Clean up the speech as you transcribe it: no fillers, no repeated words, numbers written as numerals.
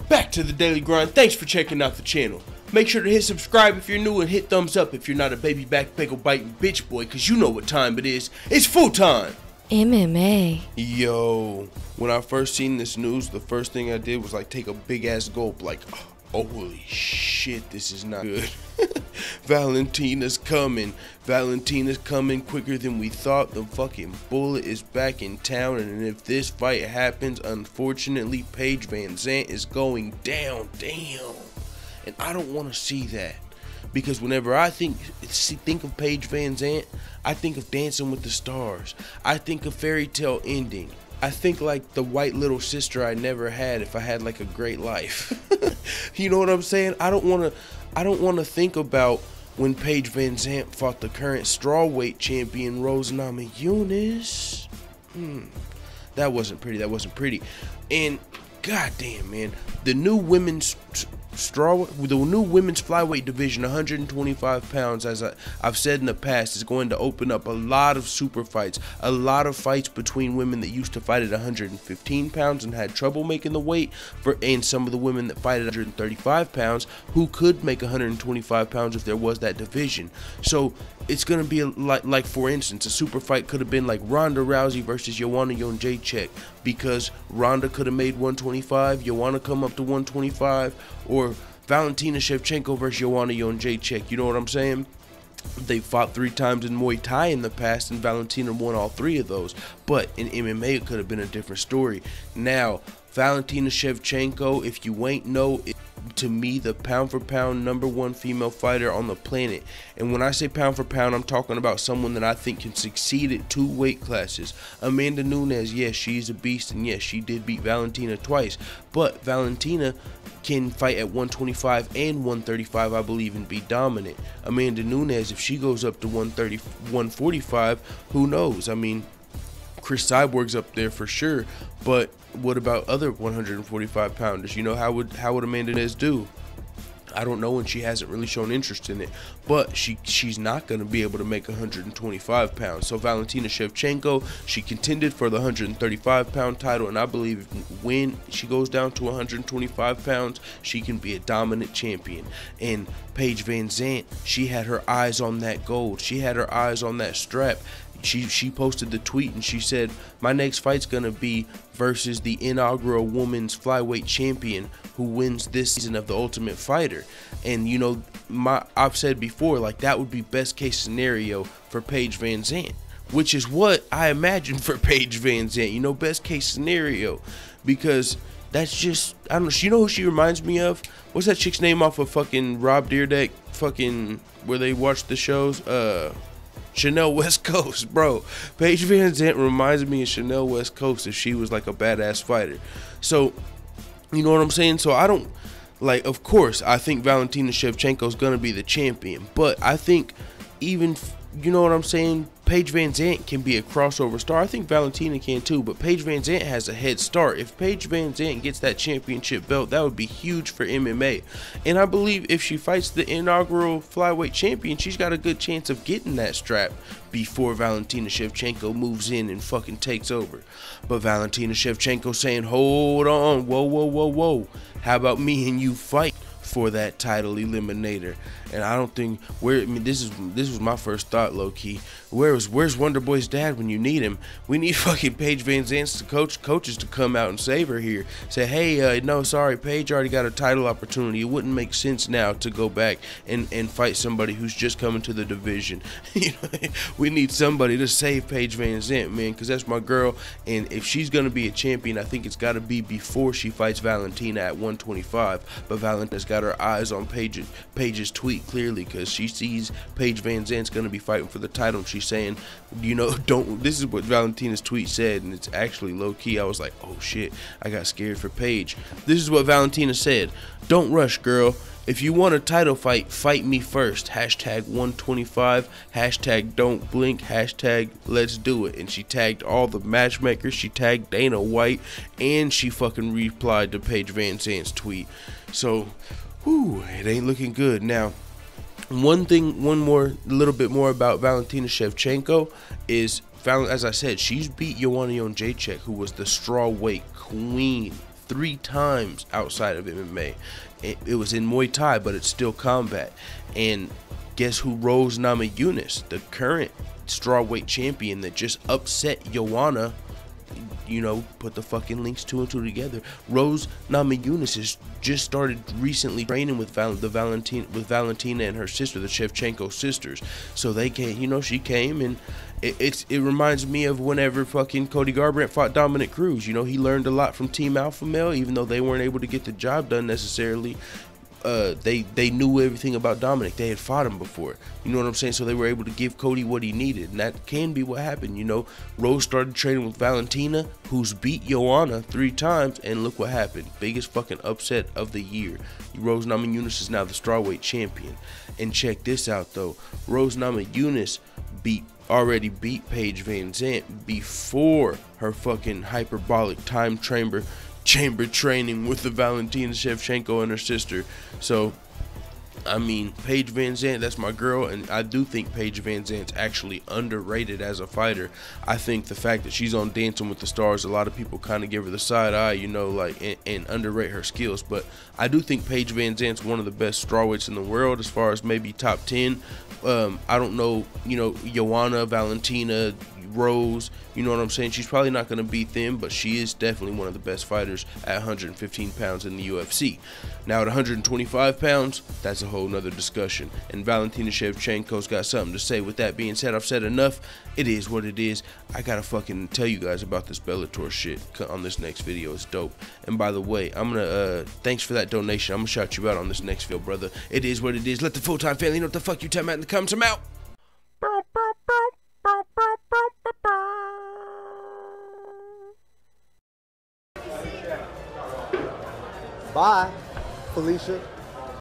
Back to the daily grind. Thanks for checking out the channel. Make sure to hit subscribe if you're new and hit thumbs up if you're not a baby back bagel biting bitch boy, cause you know what time it is. It's full time. MMA. Yo, when I first seen this news, the first thing I did was like take a big ass gulp, like, oh, holy shit, this is not good. Valentina's coming. Valentina's coming quicker than we thought. The fucking bullet is back in town, and if this fight happens, unfortunately, Paige Vanzant is going down. Damn. And I don't want to see that, because whenever I think of Paige Vanzant, I think of Dancing with the Stars. I think of Fairy Tale ending. I think like the white little sister I never had if I had like a great life. You know what I'm saying? I don't want to think about when Paige Vanzant fought the current strawweight champion Rose Namajunas. That wasn't pretty. And goddamn, man, the new women's flyweight division, 125 pounds, as I've said in the past, is going to open up a lot of super fights, a lot of fights between women that used to fight at 115 pounds and had trouble making the weight, and some of the women that fight at 135 pounds who could make 125 pounds if there was that division. So it's going to be like for instance, a super fight could have been like Ronda Rousey versus Joanna Jędrzejczyk, because Ronda could have made 125, Joanna come up to 125, or Valentina Shevchenko versus Joanna Jędrzejczyk. You know what I'm saying? They fought 3 times in Muay Thai in the past, and Valentina won all 3 of those. But in MMA, it could have been a different story. Now, Valentina Shevchenko, if you ain't know, to me, the pound for pound #1 female fighter on the planet. And when I say pound for pound, I'm talking about someone that I think can succeed at 2 weight classes. Amanda Nunes, yes, she's a beast, and yes, she did beat Valentina twice. But Valentina can fight at 125 and 135, I believe, and be dominant. Amanda Nunes, if she goes up to 130, 145, who knows? I mean, Chris Cyborg's up there for sure, but what about other 145 pounders? You know, how would Amanda Nunes do? I don't know, and she hasn't really shown interest in it, but she's not going to be able to make 125 pounds. So Valentina Shevchenko, she contended for the 135 pound title, and I believe when she goes down to 125 pounds, she can be a dominant champion. And Paige Vanzant, she had her eyes on that gold. She had her eyes on that strap. She posted the tweet and she said, my next fight's gonna be versus the inaugural women's flyweight champion who wins this season of The Ultimate Fighter. And you know, I've said before, like, that would be best case scenario for Paige Vanzant, which is what I imagine for Paige Vanzant, you know, best case scenario, because that's just, I don't know, you know who she reminds me of? What's that chick's name off of fucking Rob Dyrdek, fucking where they watch the shows? Chanel West Coast, bro. Paige Vanzant reminds me of Chanel West Coast if she was like a badass fighter. So, you know what I'm saying? So I don't, like, of course, I think Valentina Shevchenko is going to be the champion, but I think even, you know what I'm saying, Paige Vanzant can be a crossover star. I think Valentina can too, but Paige Vanzant has a head start. If Paige Vanzant gets that championship belt, that would be huge for MMA. And I believe if she fights the inaugural flyweight champion, she's got a good chance of getting that strap before Valentina Shevchenko moves in and fucking takes over. But Valentina Shevchenko saying, hold on, whoa. How about me and you fight for that title, Eliminator? And I don't think, this was my first thought, low-key. Where's Wonder Boy's dad when you need him? We need fucking Paige Vanzant's coaches to come out and save her here. Say, hey, no, sorry, Paige already got a title opportunity. It wouldn't make sense now to go back and fight somebody who's just coming to the division. You know, we need somebody to save Paige Vanzant, man, because that's my girl. And if she's gonna be a champion, I think it's got to be before she fights Valentina at 125. But Valentina's got her eyes on Paige's tweet clearly, because she sees Paige Vanzant's gonna be fighting for the title. She's saying, you know, this is what Valentina's tweet said, and it's actually low-key. I was like, oh shit, I got scared for Paige. This is what Valentina said: don't rush, girl. If you want a title fight, fight me first. Hashtag 125, hashtag don't blink, hashtag let's do it. And she tagged all the matchmakers, she tagged Dana White, and she fucking replied to Paige Vanzant's tweet. So, whew, it ain't looking good. Now, little bit more about Valentina Shevchenko is, as I said, she's beat Joanna Jędrzejczyk, who was the strawweight queen 3 times outside of MMA. It was in Muay Thai, but it's still combat. And guess who Rose Namajunas, the current strawweight champion that just upset Joanna? You know, put the fucking links 2 and 2 together. Rose Namajunas has just started recently training with Valentina and her sister, the Shevchenko sisters. So they came, you know, she came, and it reminds me of whenever fucking Cody Garbrandt fought Dominic Cruz. You know, he learned a lot from Team Alpha Male, even though they weren't able to get the job done necessarily. They knew everything about Dominic. They had fought him before. You know what I'm saying? So they were able to give Cody what he needed, and that can be what happened. You know, Rose started training with Valentina, who's beat Joanna 3 times, and look what happened. Biggest fucking upset of the year. Rose Namajunas is now the strawweight champion. And check this out though. Rose Namajunas already beat Paige Vanzant before her fucking hyperbolic time chamber training with the Valentina Shevchenko and her sister. So I mean, Paige Vanzant, that's my girl, and I do think Paige Vanzant's actually underrated as a fighter. I think the fact that she's on Dancing with the Stars, a lot of people kind of give her the side eye, you know, like, and underrate her skills. But I do think Paige Vanzant's one of the best strawweights in the world, as far as maybe top 10. I don't know, you know, Joanna, Valentina, Rose, you know what I'm saying? She's probably not going to beat them, but she is definitely one of the best fighters at 115 pounds in the UFC. Now at 125 pounds, that's a whole nother discussion, and Valentina Shevchenko's got something to say. With that being said, I've said enough. It is what it is. I gotta fucking tell you guys about this Bellator shit on this next video. It's dope. And by the way, I'm gonna thanks for that donation. I'm gonna shout you out on this next video, brother. It is what it is. Let the full-time family know what the fuck you tell me in the comments. I'm out. Bye, Felicia.